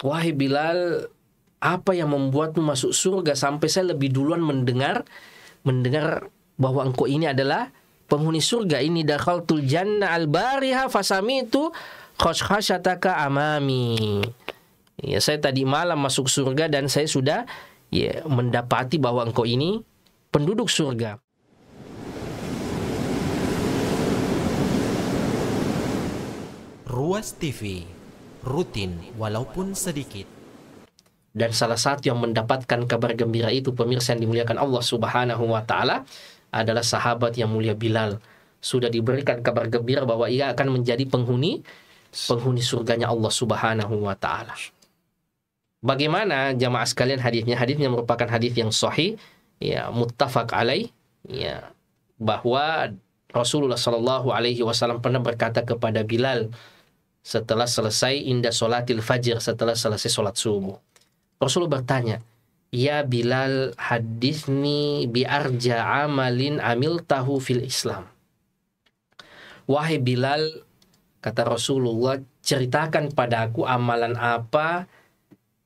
wahai Bilal, apa yang membuatmu masuk surga sampai saya lebih duluan mendengar bahwa engkau ini adalah penghuni surga. Ini dakhaltul jannah al-bariha fasami'tu khashkhashataka amami. Ya, saya tadi malam masuk surga dan saya sudah mendapati bahwa engkau ini penduduk surga. Ruas TV, rutin walaupun sedikit. Dan salah satu yang mendapatkan kabar gembira itu, pemirsa yang dimuliakan Allah Subhanahu wa taala, adalah sahabat yang mulia Bilal. Sudah diberikan kabar gembira bahwa ia akan menjadi penghuni surganya Allah Subhanahu wa taala. Bagaimana jamaah sekalian hadisnya? Hadisnya merupakan hadis yang sahih, ya, muttafaq alaih, ya, bahwa Rasulullah Shallallahu alaihi wasallam pernah berkata kepada Bilal setelah selesai inda sholatil fajr, setelah selesai sholat subuh. Rasulullah bertanya, "Ya Bilal, hadithni bi arja amalin amiltahu fil Islam." Wahai Bilal, kata Rasulullah, ceritakan padaku amalan apa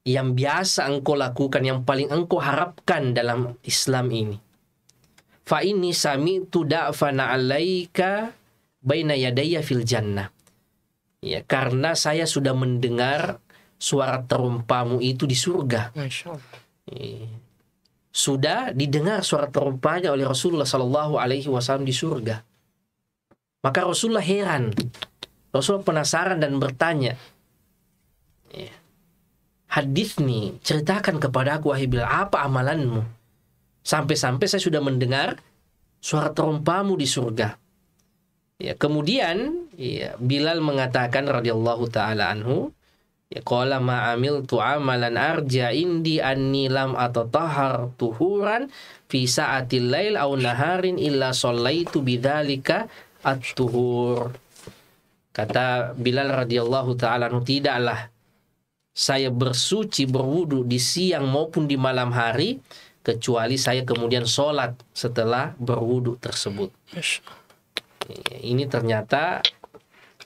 yang biasa engkau lakukan, yang paling engkau harapkan dalam Islam ini. Fa inni sami'tu da'fana 'alaika baina yadayya fil jannah. Ya, karena saya sudah mendengar suara terumpamu itu di surga. Masya Allah. Sudah didengar suara terumpanya oleh Rasulullah Sallallahu Alaihi Wasallam di surga. Maka Rasulullah heran, Rasulullah penasaran dan bertanya, hadis nih, ceritakan kepada aku wahai Bilal, apa amalanmu? Sampai-sampai saya sudah mendengar suara terumpamu di surga. Ya, kemudian Bilal mengatakan radhiyallahu taala anhu, qala ma amiltu amalan arja indi anni lam atatahhar tuhuran fi sa'atil lail aw naharin illa shallaitu bidzalika at-tuhur. Kata Bilal radhiyallahu taala anhu, tidaklah saya bersuci berwudu di siang maupun di malam hari kecuali saya kemudian sholat setelah berwudu tersebut. Ini ternyata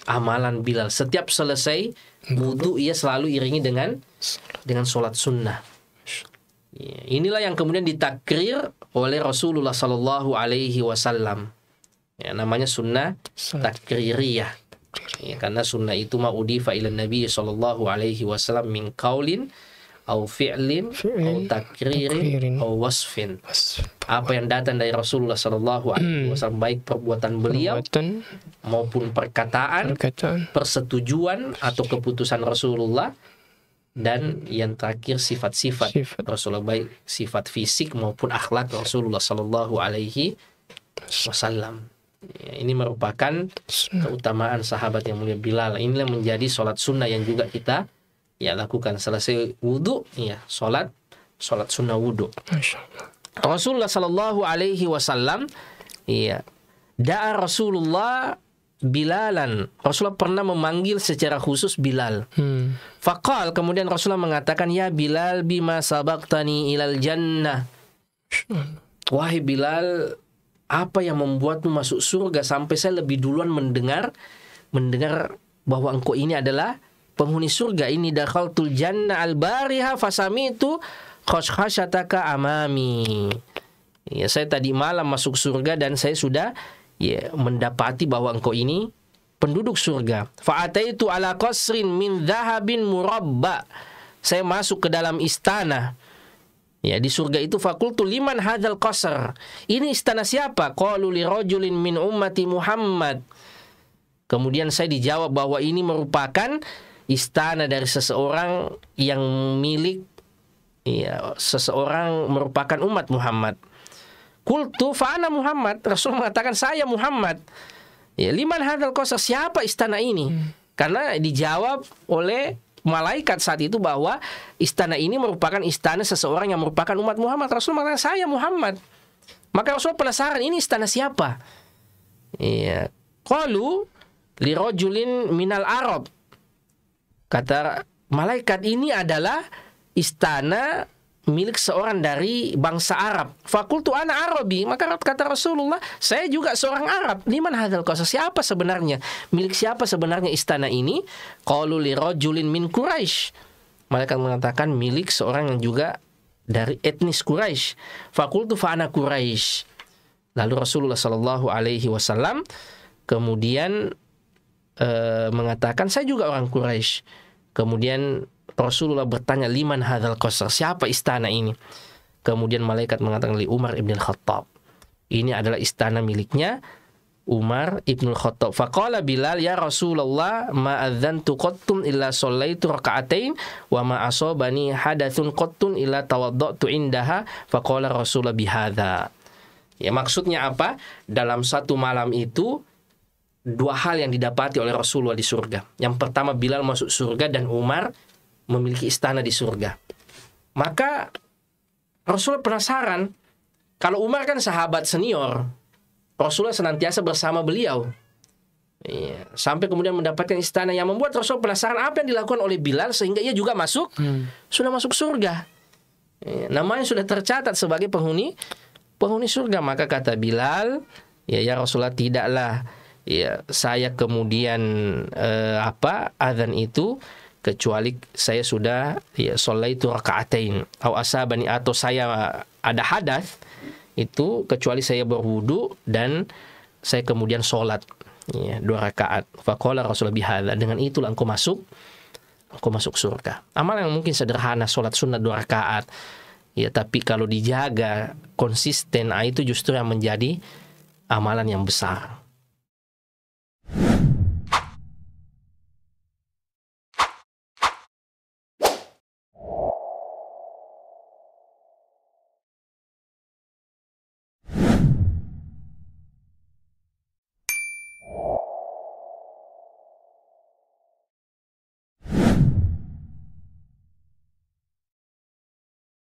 amalan Bilal. Setiap selesai wudu ia selalu iringi dengan sholat sunnah. Inilah yang kemudian ditakrir oleh Rasulullah Sallallahu Alaihi Wasallam. Namanya sunnah takririyah. Karena sunnah itu ma'udifa ila Nabi Sallallahu Alaihi Wasallam min qaulin au fi'lin au takririn au wasfin. Apa yang datang dari Rasulullah Sallallahu Alaihi Wasallam, baik perbuatan beliau maupun perkataan, persetujuan atau keputusan Rasulullah, dan yang terakhir sifat-sifat Rasulullah, baik sifat fisik maupun akhlak Rasulullah Sallallahu Alaihi Wasallam. Ini merupakan keutamaan sahabat yang mulia Bilal. Inilah menjadi sholat sunnah yang juga kita lakukan selesai wudu, sholat sunnah wudu. Rasulullah Sallallahu Alaihi Wasallam, da'a Rasulullah Bilalan. Rasulullah pernah memanggil secara khusus Bilal. Faqal, kemudian Rasulullah mengatakan, ya Bilal, bima sabaqtani ilal jannah. Wahai Bilal, apa yang membuatmu masuk surga sampai saya lebih duluan mendengar bahwa engkau ini adalah penghuni surga. Ini dakhaltul jannah al-bariha fasami'tu khashkhashataka amami. Ya, saya tadi malam masuk surga dan saya sudah mendapati bahwa engkau ini penduduk surga. Fa'ataitu ala qasrin min dhahabin murabba. Saya masuk ke dalam istana. Ya, di surga itu, fakultu liman hadzal qasr. Ini istana siapa? Qalu li rajulin min ummati Muhammad. Kemudian saya dijawab bahwa ini merupakan istana dari seseorang yang milik seseorang merupakan umat Muhammad. Qultu fa ana Muhammad. Rasul mengatakan saya Muhammad. Ya, liman hadzal qasr, siapa istana ini? Karena dijawab oleh malaikat saat itu bahwa istana ini merupakan istana seseorang yang merupakan umat Muhammad. Rasul mengatakan saya Muhammad. Maka Rasul penasaran, ini istana siapa? Iya. Qalu li rajulin minal Arab. Kata malaikat, ini adalah istana milik seorang dari bangsa Arab. Fakultu ana Arabi. Maka kata Rasulullah, saya juga seorang Arab. Liman hadzal qasr, siapa sebenarnya? Milik siapa sebenarnya istana ini? Qalu li rajulin min Quraisy. Malaikat mengatakan milik seorang yang juga dari etnis Quraisy. Fakultu fa ana Quraisy. Lalu Rasulullah Shallallahu Alaihi Wasallam kemudian mengatakan saya juga orang Quraisy. Kemudian Rasulullah bertanya, liman hadzal qasr, siapa istana ini? Kemudian malaikat mengatakan, li Umar ibn Khattab. Ini adalah istana miliknya Umar ibn Khattab. Faqala Bilal, ya Rasulullah, ma adzantu qattun illa shallaitu raka'atain wa ma asabani hadathun qattun illa tawaddatu indaha. Faqala Rasulullah bihadza. Ya, maksudnya apa? Dalam satu malam itu dua hal yang didapati oleh Rasulullah di surga. Yang pertama, Bilal masuk surga dan Umar memiliki istana di surga. Maka Rasulullah penasaran, kalau Umar kan sahabat senior, Rasulullah senantiasa bersama beliau. Iya. Sampai kemudian mendapatkan istana, yang membuat Rasulullah penasaran apa yang dilakukan oleh Bilal sehingga ia juga sudah masuk surga. Iya. Namanya sudah tercatat sebagai penghuni surga. Maka kata Bilal, ya Rasulullah, tidaklah ya saya kemudian azan itu kecuali saya sudah shallaitu raka'atain au asabani, atau saya ada hadas itu kecuali saya berwudu dan saya kemudian sholat 2 rakaat. Faqala Rasulullah bihadza, dengan itulah engkau masuk surga. Amalan yang mungkin sederhana, sholat sunat 2 rakaat. Ya, tapi kalau dijaga konsisten, itu justru yang menjadi amalan yang besar.